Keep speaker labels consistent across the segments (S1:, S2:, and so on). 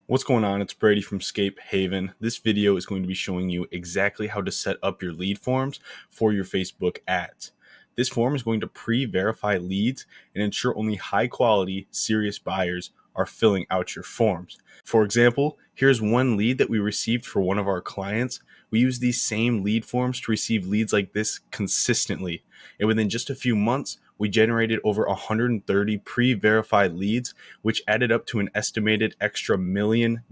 S1: What's going on? It's Brady from Scape Haven. This video is going to be showing you exactly how to set up your lead forms for your Facebook ads. This form is going to pre-verify leads and ensure only high quality, serious buyers are filling out your forms. For example, here's one lead that we received for one of our clients. We use these same lead forms to receive leads like this consistently. And within just a few months, we generated over 130 pre-verified leads, which added up to an estimated extra $1 million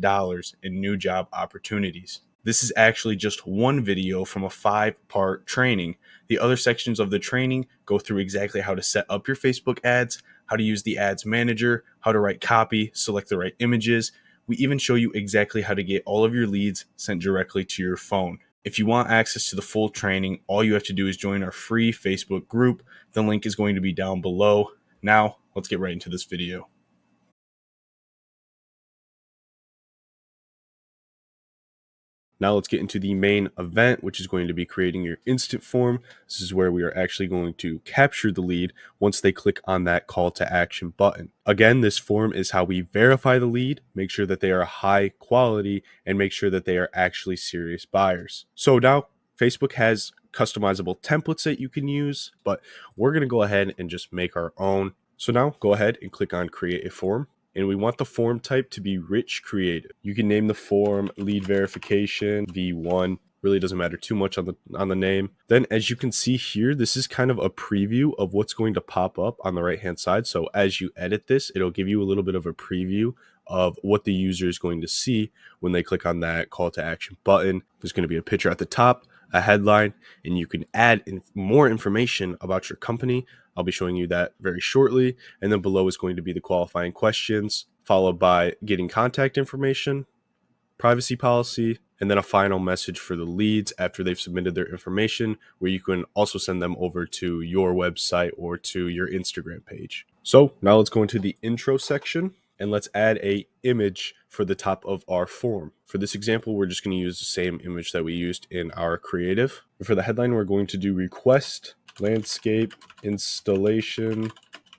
S1: in new job opportunities. This is actually just one video from a 5-part training. The other sections of the training go through exactly how to set up your Facebook ads, how to use the ads manager, how to write copy, select the right images. We even show you exactly how to get all of your leads sent directly to your phone. If you want access to the full training, all you have to do is join our free Facebook group. The link is going to be down below. Now, let's get right into this video. Now let's get into the main event, which is going to be creating your instant form. This is where we are actually going to capture the lead once they click on that call to action button. Again, this form is how we verify the lead, make sure that they are high quality, and make sure that they are actually serious buyers. So now Facebook has customizable templates that you can use, but we're going to go ahead and just make our own. So now go ahead and click on create a form. And we want the form type to be rich creative. You can name the form lead verification V1. Really doesn't matter too much on the name. Then as you can see here, this is kind of a preview of what's going to pop up on the right hand side. So as you edit this, it'll give you a little bit of a preview of what the user is going to see when they click on that call to action button. There's going to be a picture at the top, a headline, and you can add more information about your company. I'll be showing you that very shortly. And then below is going to be the qualifying questions, followed by getting contact information, privacy policy, and then a final message for the leads after they've submitted their information, where you can also send them over to your website or to your Instagram page. So now let's go into the intro section and let's add a image for the top of our form. For this example, we're just going to use the same image that we used in our creative. For the headline, we're going to do request landscape installation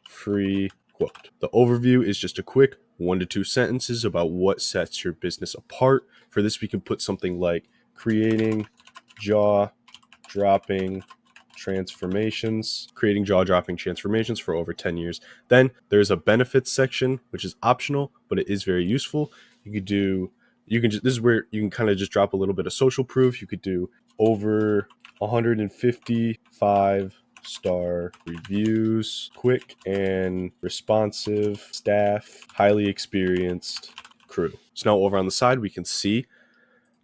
S1: free quote. The overview is just a quick 1 to 2 sentences about what sets your business apart. For this, we can put something like creating jaw-dropping transformations for over 10 years. Then there's a benefits section, which is optional, but it is very useful. This is where you can kind of just drop a little bit of social proof. You could do over 155 star reviews, quick and responsive staff, highly experienced crew. So now over on the side, we can see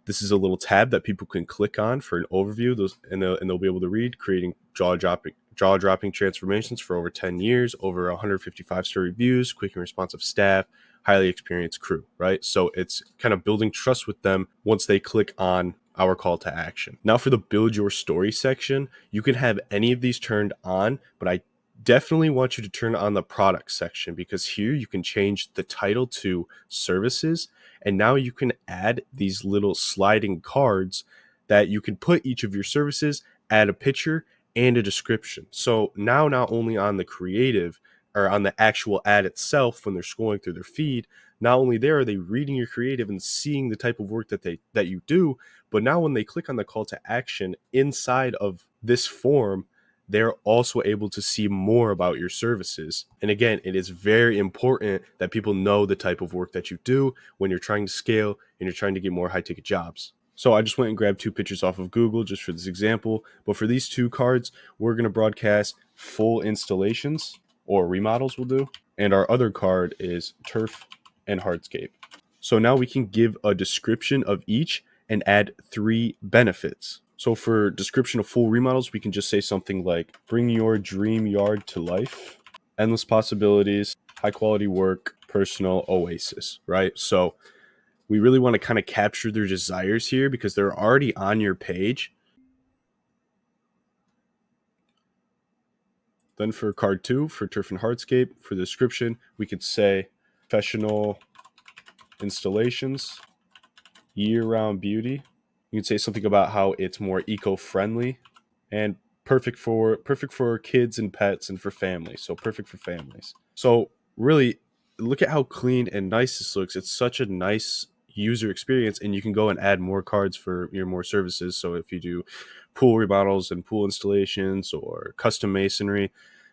S1: this is a little tab that people can click on for an overview. And they'll be able to read creating jaw-dropping transformations for over 10 years, over 155 star reviews, quick and responsive staff, highly experienced crew, right? So it's kind of building trust with them once they click on our call to action. Now for the build your story section, you can have any of these turned on, but I definitely want you to turn on the product section, because here you can change the title to services, and now you can add these little sliding cards that you can put each of your services, add a picture and a description. So now not only on the creative or on the actual ad itself, when they're scrolling through their feed, not only there are they reading your creative and seeing the type of work that you do, but now when they click on the call to action inside of this form, they're also able to see more about your services. And again, it is very important that people know the type of work that you do when you're trying to scale and you're trying to get more high ticket jobs. So I just went and grabbed 2 pictures off of Google just for this example. But for these 2 cards, we're going to broadcast full installations, or remodels will do. And our other card is turf and hardscape. So now we can give a description of each and add 3 benefits. So for description of full remodels, we can just say something like bring your dream yard to life, endless possibilities, high quality work, personal oasis, right? So we really want to kind of capture their desires here because they're already on your page. Then for card 2, for turf and hardscape, for the description, we could say professional installations, year-round beauty. You can say something about how it's more eco-friendly and perfect for kids and pets and for families. So perfect for families. So really, look at how clean and nice this looks. It's such a nice user experience, and you can go and add more cards for your more services. So if you do pool remodels and pool installations or custom masonry,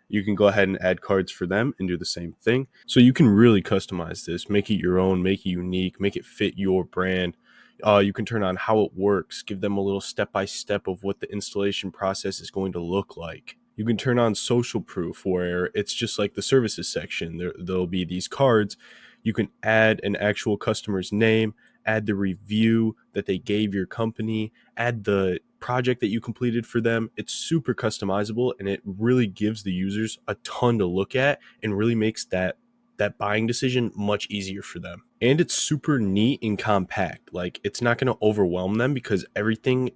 S1: you can go ahead and add cards for them and do the same thing. So you can really customize this, make it your own, make it unique, make it fit your brand. You can turn on how it works, give them a little step-by-step of what the installation process is going to look like. You can turn on social proof, where it's just like the services section. There'll be these cards. You can add an actual customer's name, add the review that they gave your company, add the project that you completed for them. It's super customizable, and it really gives the users a ton to look at and really makes that buying decision much easier for them. And it's super neat and compact. Like, it's not going to overwhelm them because everything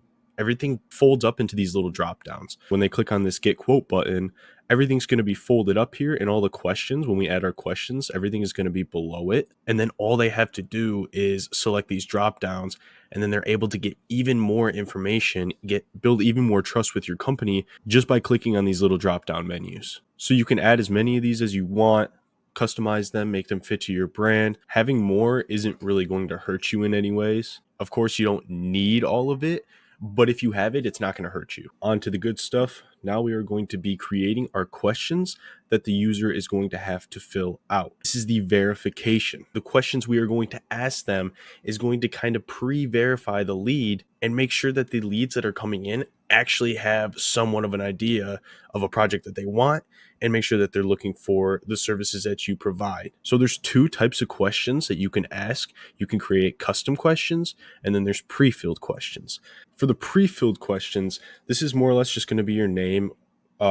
S1: folds up into these little drop downs. When they click on this get quote button, everything's going to be folded up here, and all the questions, when we add our questions, everything is going to be below it. And then all they have to do is select these drop downs, and then they're able to get even more information, build even more trust with your company just by clicking on these little drop down menus. So you can add as many of these as you want, customize them, make them fit to your brand. Having more isn't really going to hurt you in any ways. Of course, you don't need all of it, but if you have it, it's not going to hurt you. On to the good stuff. Now we are going to be creating our questions that the user is going to have to fill out. This is the verification. The questions we are going to ask them is going to kind of pre-verify the lead and make sure that the leads that are coming in actually have somewhat of an idea of a project that they want, and make sure that they're looking for the services that you provide. So there's two types of questions that you can ask. You can create custom questions, and then there's pre-filled questions. For the pre-filled questions, this is more or less just going to be your name,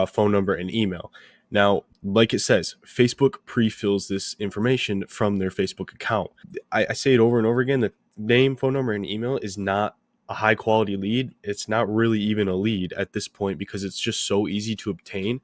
S1: phone number, and email. Now, like it says, Facebook pre-fills this information from their Facebook account. I say it over and over again that name, phone number, and email is not a high quality lead. It's not really even a lead at this point because it's just so easy to obtain.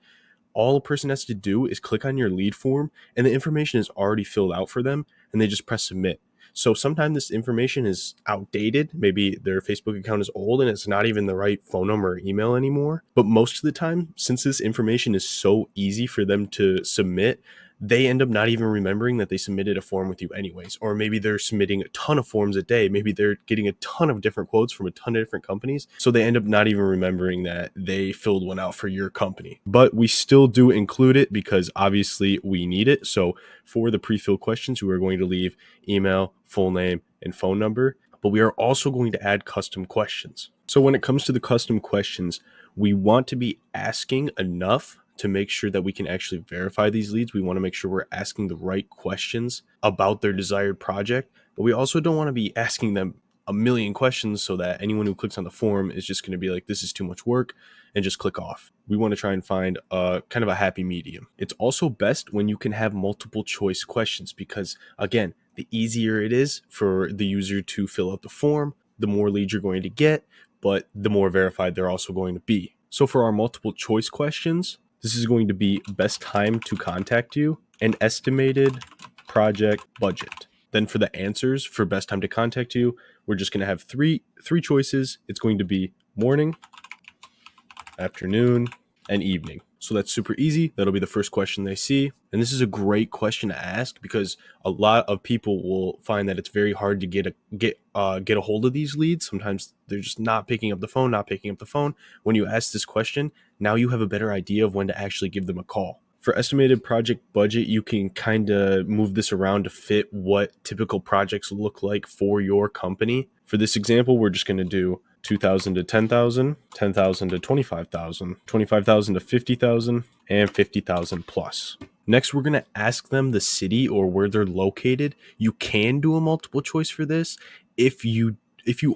S1: All a person has to do is click on your lead form, and the information is already filled out for them, and they just press submit. So sometimes this information is outdated. Maybe their Facebook account is old and it's not even the right phone number or email anymore. But most of the time, since this information is so easy for them to submit, they end up not even remembering that they submitted a form with you anyways. Or maybe they're submitting a ton of forms a day. Maybe they're getting a ton of different quotes from a ton of different companies. So they end up not even remembering that they filled one out for your company. But we still do include it because obviously we need it. So for the pre-filled questions, we are going to leave email, full name, and phone number. But we are also going to add custom questions. So when it comes to the custom questions, we want to be asking enough to make sure that we can actually verify these leads. We want to make sure we're asking the right questions about their desired project, but we also don't want to be asking them a million questions so that anyone who clicks on the form is just going to be like, this is too much work, and just click off. We want to try and find a kind of a happy medium. It's also best when you can have multiple choice questions because, again, the easier it is for the user to fill out the form, the more leads you're going to get, but the more verified they're also going to be. So for our multiple choice questions, this is going to be best time to contact you and estimated project budget. Then for the answers for best time to contact you, we're just going to have three choices. It's going to be morning, afternoon, and evening. So that's super easy. That'll be the first question they see. And this is a great question to ask because a lot of people will find that it's very hard to get a hold of these leads. Sometimes they're just not picking up the phone. When you ask this question, now you have a better idea of when to actually give them a call. For estimated project budget, you can kind of move this around to fit what typical projects look like for your company. For this example, we're just going to do 2,000 to 10,000, 10,000 to 25,000, 25,000 to 50,000, and 50,000 plus. Next, we're going to ask them the city or where they're located. You can do a multiple choice for this if you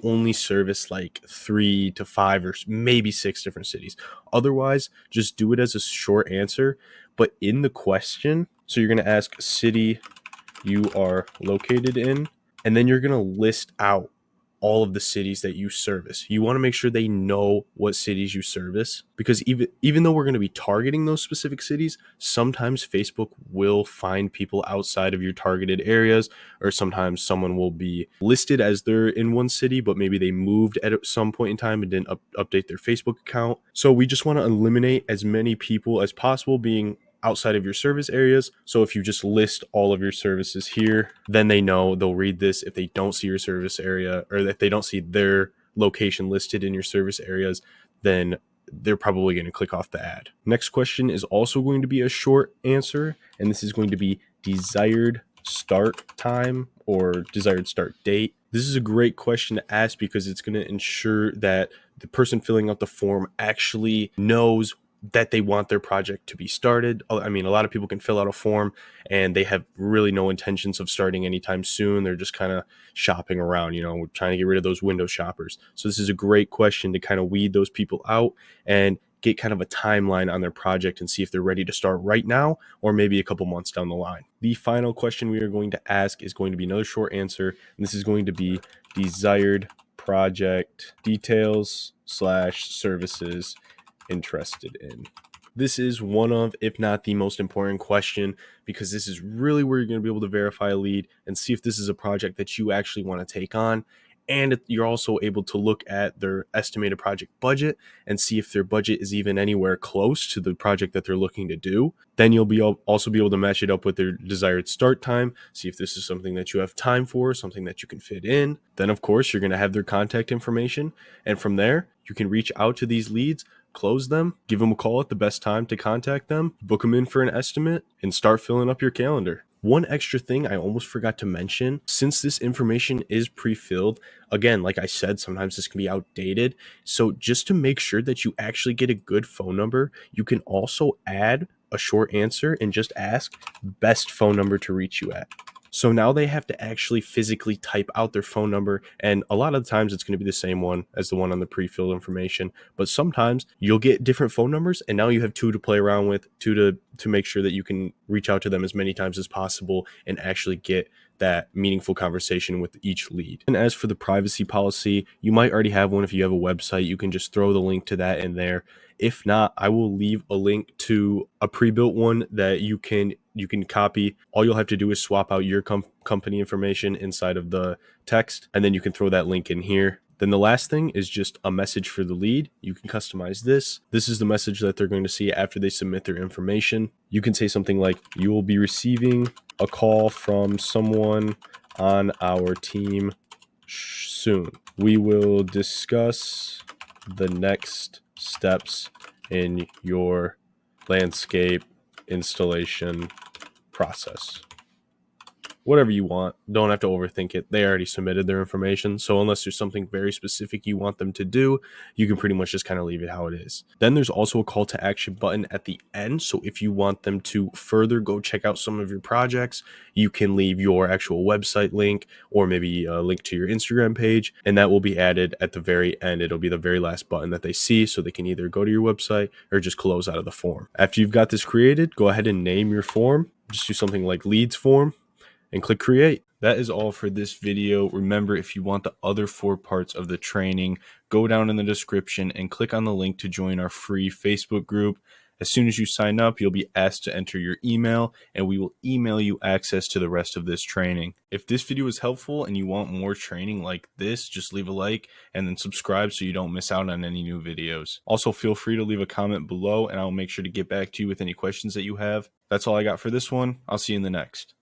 S1: only service like 3 to 5 or maybe 6 different cities. Otherwise, just do it as a short answer. But in the question, so you're going to ask city you are located in, and then you're going to list out all of the cities that you service. You want to make sure they know what cities you service because even though we're going to be targeting those specific cities, sometimes Facebook will find people outside of your targeted areas, or sometimes someone will be listed as they're in one city, but maybe they moved at some point in time and didn't update their Facebook account. So we just want to eliminate as many people as possible being outside of your service areas. So if you just list all of your services here, then they know, they'll read this. If they don't see your service area, or if they don't see their location listed in your service areas, then they're probably going to click off the ad. Next question is also going to be a short answer, and this is going to be desired start time or desired start date. This is a great question to ask because it's going to ensure that the person filling out the form actually knows that they want their project to be started. I mean, a lot of people can fill out a form and they have really no intentions of starting anytime soon. They're just kind of shopping around, trying to get rid of those window shoppers. So this is a great question to kind of weed those people out and get kind of a timeline on their project and see if they're ready to start right now or maybe a couple months down the line. The final question we are going to ask is going to be another short answer, and this is going to be desired project details / services interested in. This is one of, if not the most important question, because this is really where you're going to be able to verify a lead and see if this is a project that you actually want to take on. And you're also able to look at their estimated project budget and see if their budget is even anywhere close to the project that they're looking to do. Then you'll also be able to match it up with their desired start time, see if this is something that you have time for, something that you can fit in. Then, of course, you're going to have their contact information. And from there, you can reach out to these leads, close them, give them a call at the best time to contact them, book them in for an estimate, and start filling up your calendar. One extra thing I almost forgot to mention, since this information is pre-filled, again, like I said, sometimes this can be outdated. So just to make sure that you actually get a good phone number, you can also add a short answer and just ask best phone number to reach you at. So now they have to actually physically type out their phone number, and a lot of the times it's going to be the same one as the one on the pre-filled information, but sometimes you'll get different phone numbers, and now you have two to play around with, two to make sure that you can reach out to them as many times as possible and actually get that meaningful conversation with each lead. And as for the privacy policy, you might already have one. If you have a website, you can just throw the link to that in there. If not, I will leave a link to a pre-built one that you can copy. All you'll have to do is swap out your company information inside of the text, and then you can throw that link in here. Then the last thing is just a message for the lead. You can customize this. This is the message that they're going to see after they submit their information. You can say something like, you will be receiving a call from someone on our team soon. We will discuss the next steps in your landscape installation process. Whatever you want. Don't have to overthink it. They already submitted their information. So unless there's something very specific you want them to do, you can pretty much just kind of leave it how it is. Then there's also a call to action button at the end. So if you want them to further go check out some of your projects, you can leave your actual website link or maybe a link to your Instagram page, and that will be added at the very end. It'll be the very last button that they see, so they can either go to your website or just close out of the form. After you've got this created, go ahead and name your form. Just do something like leads form and click create. That is all for this video. Remember, if you want the other 4 parts of the training, go down in the description and click on the link to join our free Facebook group. As soon as you sign up, you'll be asked to enter your email, and we will email you access to the rest of this training. If this video was helpful and you want more training like this, just leave a like and then subscribe so you don't miss out on any new videos. Also, feel free to leave a comment below, and I'll make sure to get back to you with any questions that you have. That's all I got for this one. I'll see you in the next.